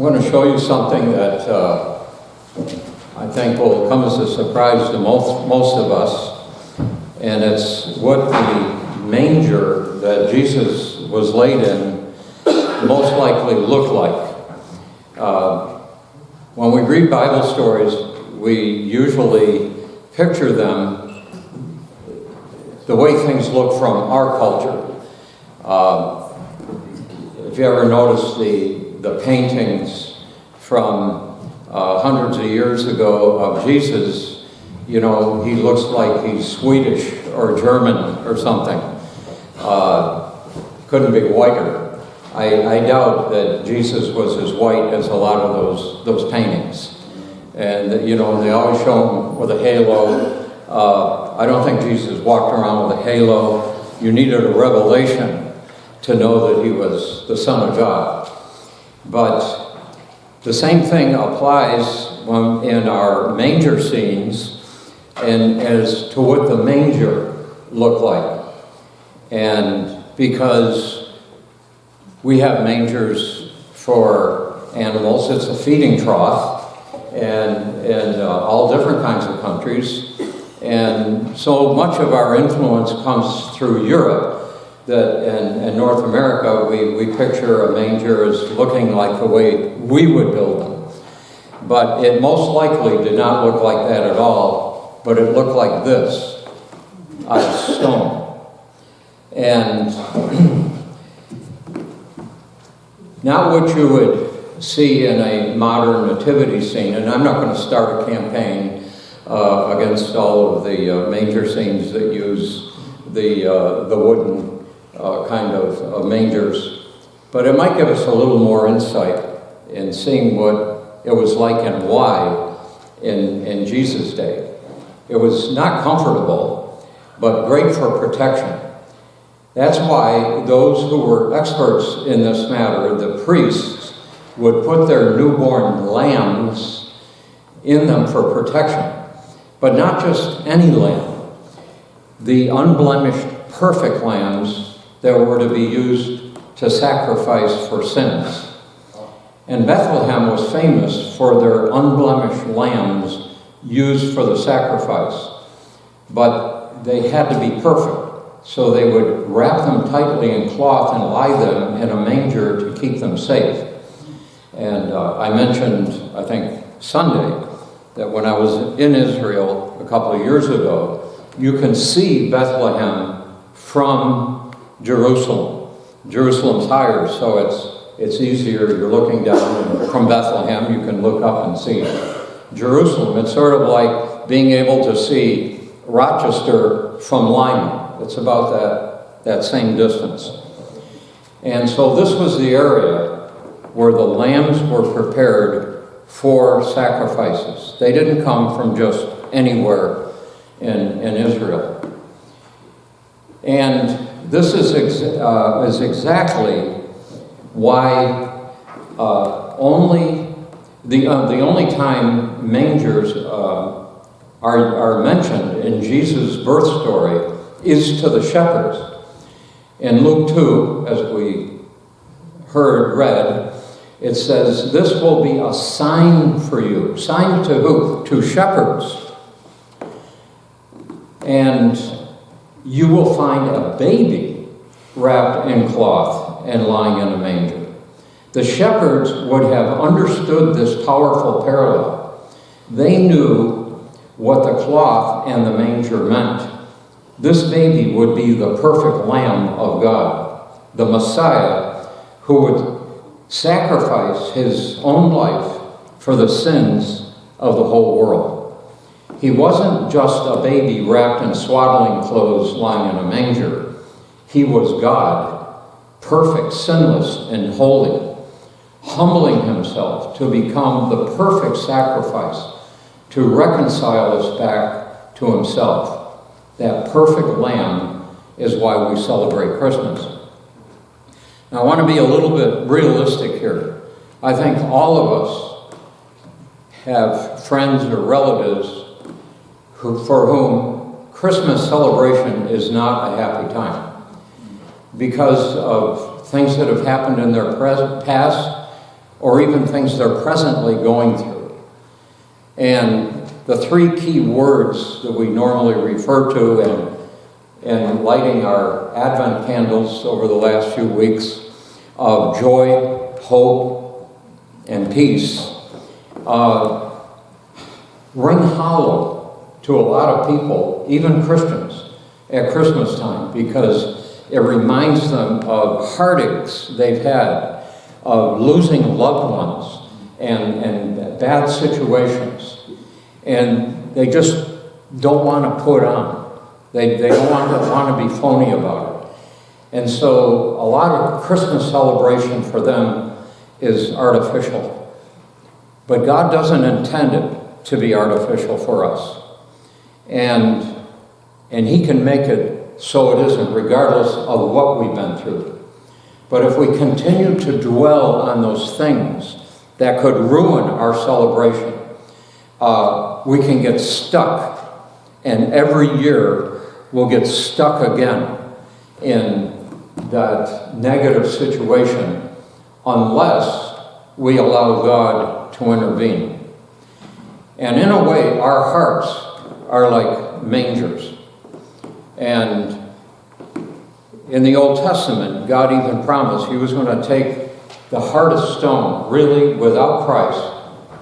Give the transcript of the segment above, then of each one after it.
want to show you something that I think will come as a surprise to most of us, and it's what the manger that Jesus was laid in most likely looked like. When we read Bible stories, we usually picture them the way things look from our culture. If you ever notice the paintings from hundreds of years ago of Jesus, you know, he looks like he's Swedish or German or something. Couldn't be whiter. I doubt that Jesus was as white as a lot of those paintings. And, you know, they always show him with a halo. I don't think Jesus walked around with a halo. You needed a revelation to know that he was the Son of God. But the same thing applies in our manger scenes and as to what the manger looked like. And because we have mangers for animals, it's a feeding trough, and in all different kinds of countries. And so much of our influence comes through Europe, that in North America, we picture a manger as looking like the way we would build them. But it most likely did not look like that at all, but it looked like this, out of stone. And not what you would see in a modern nativity scene, and I'm not going to start a campaign against all of the manger scenes that use the wooden kind of mangers, but it might give us a little more insight in seeing what it was like and why in Jesus' day. It was not comfortable, but great for protection. That's why those who were experts in this matter, the priests, would put their newborn lambs in them for protection. But not just any lamb. The unblemished, perfect lambs that were to be used to sacrifice for sins. And Bethlehem was famous for their unblemished lambs used for the sacrifice. But they had to be perfect, so they would wrap them tightly in cloth and lie them in a manger to keep them safe. And I mentioned, I think, Sunday, that when I was in Israel a couple of years ago, you can see Bethlehem from Jerusalem. Jerusalem's higher, so it's easier. You're looking down from Bethlehem, you can look up and see Jerusalem. It's sort of like being able to see Rochester from Lyman. It's about that same distance. And so this was the area where the lambs were prepared for sacrifices. They didn't come from just anywhere in Israel. And this is exactly why the only time mangers are mentioned in Jesus' birth story is to the shepherds. In Luke 2, as we read, it says, "This will be a sign for you." Sign to who? To shepherds. And you will find a baby wrapped in cloth and lying in a manger. The shepherds would have understood this powerful parallel. They knew what the cloth and the manger meant. This baby would be the perfect Lamb of God, the Messiah, who would sacrifice his own life for the sins of the whole world. He wasn't just a baby wrapped in swaddling clothes lying in a manger. He was God, perfect, sinless, and holy, humbling himself to become the perfect sacrifice to reconcile us back to himself. That perfect Lamb is why we celebrate Christmas. Now, I want to be a little bit realistic here. I think all of us have friends or relatives for whom Christmas celebration is not a happy time because of things that have happened in their past or even things they're presently going through. And the three key words that we normally refer to in lighting our Advent candles over the last few weeks of joy, hope, and peace ring hollow to a lot of people, even Christians, at Christmas time, because it reminds them of heartaches they've had, of losing loved ones and bad situations. And they just don't want to put on. They don't want to be phony about it. And so a lot of Christmas celebration for them is artificial. But God doesn't intend it to be artificial for us. And He can make it so it isn't, regardless of what we've been through. But if we continue to dwell on those things that could ruin our celebration, we can get stuck. And every year we'll get stuck again in that negative situation unless we allow God to intervene. And in a way, our hearts are like mangers. And in the Old Testament, God even promised He was going to take the heart of stone. Really, without Christ,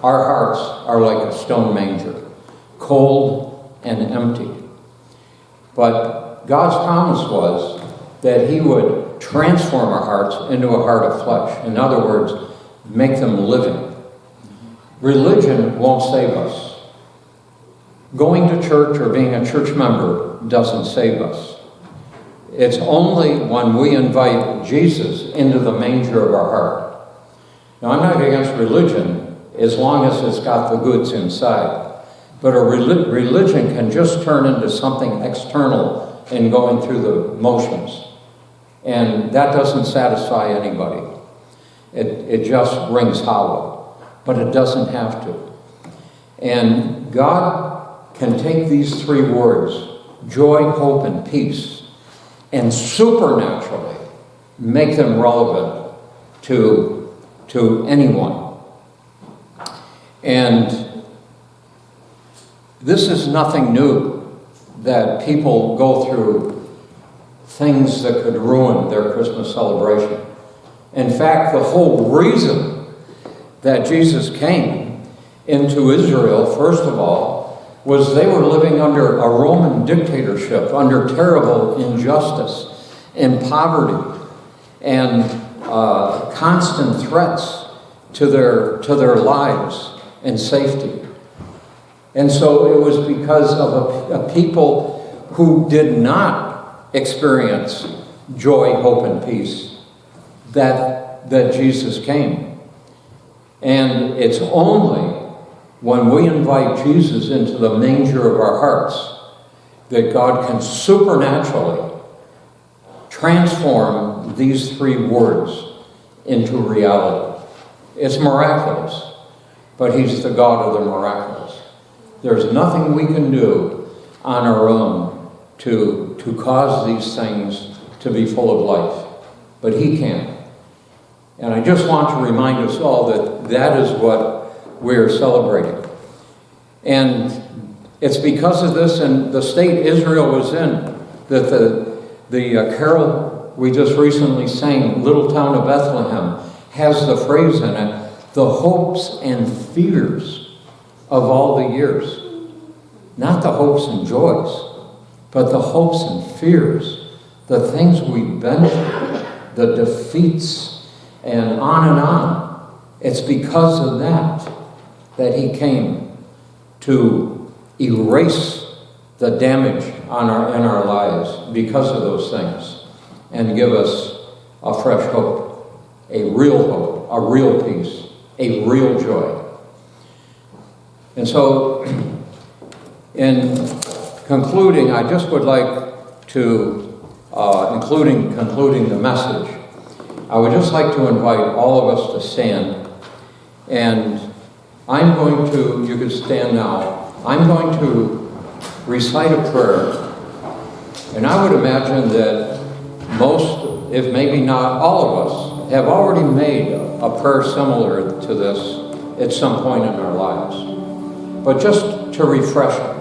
our hearts are like a stone manger, cold and empty. But God's promise was that He would transform our hearts into a heart of flesh. In other words, make them living. Religion won't save us. Going to church or being a church member doesn't save us. It's only when we invite Jesus into the manger of our heart. Now, I'm not against religion as long as it's got the goods inside. But a religion can just turn into something external in going through the motions. And that doesn't satisfy anybody. It just rings hollow. But it doesn't have to. And God can take these three words, joy, hope, and peace, and supernaturally make them relevant to anyone. And this is nothing new, that people go through things that could ruin their Christmas celebration. In fact, the whole reason that Jesus came into Israel, first of all, was they were living under a Roman dictatorship, under terrible injustice and poverty and constant threats to their lives and safety. And so it was because of a people who did not experience joy, hope, and peace that Jesus came. And it's only when we invite Jesus into the manger of our hearts that God can supernaturally transform these three words into reality. It's miraculous, but He's the God of the miraculous. There's nothing we can do on our own to cause these things to be full of life, but He can. And I just want to remind us all that that is what we're celebrating. And it's because of this and the state Israel was in that the carol we just recently sang, Little Town of Bethlehem, has the phrase in it, the hopes and fears of all the years. Not the hopes and joys, but the hopes and fears, the things we've been through, the defeats, and on. It's because of that He came to erase the damage in our lives because of those things and give us a fresh hope, a real peace, a real joy. And so, in concluding, I just would like to, concluding the message, I would just like to invite all of us to stand, and I'm going to, you could stand now, I'm going to recite a prayer, and I would imagine that most, if maybe not all of us, have already made a prayer similar to this at some point in our lives. But just to refresh it,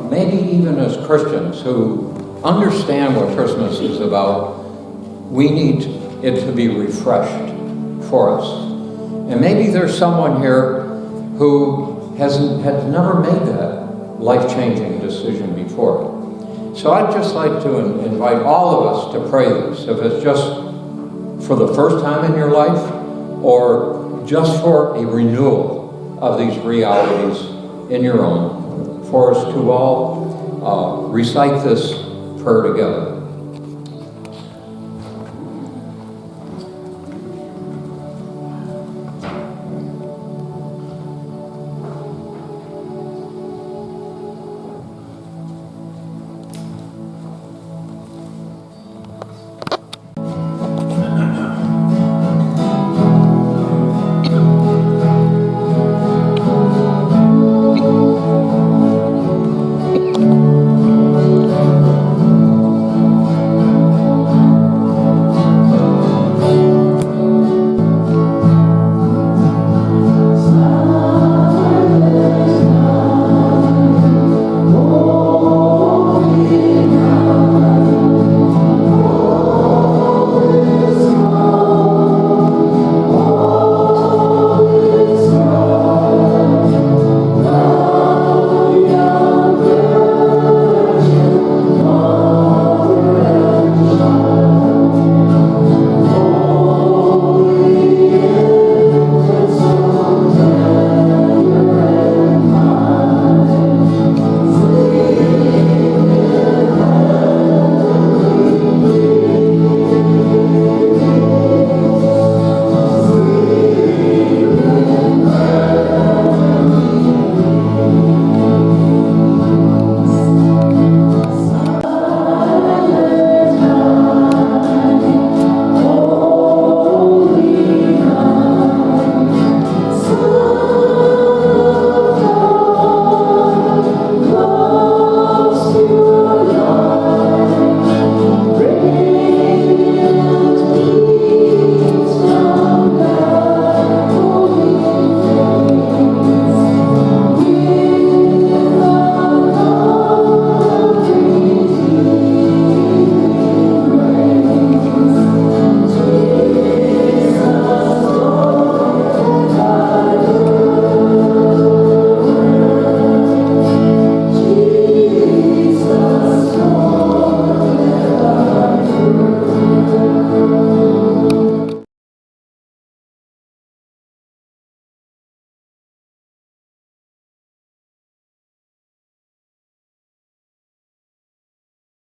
maybe even as Christians who understand what Christmas is about, we need it to be refreshed for us. And maybe there's someone here who had never made that life-changing decision before. So I'd just like to invite all of us to pray this, if it's just for the first time in your life or just for a renewal of these realities in your own, for us to all recite this prayer together.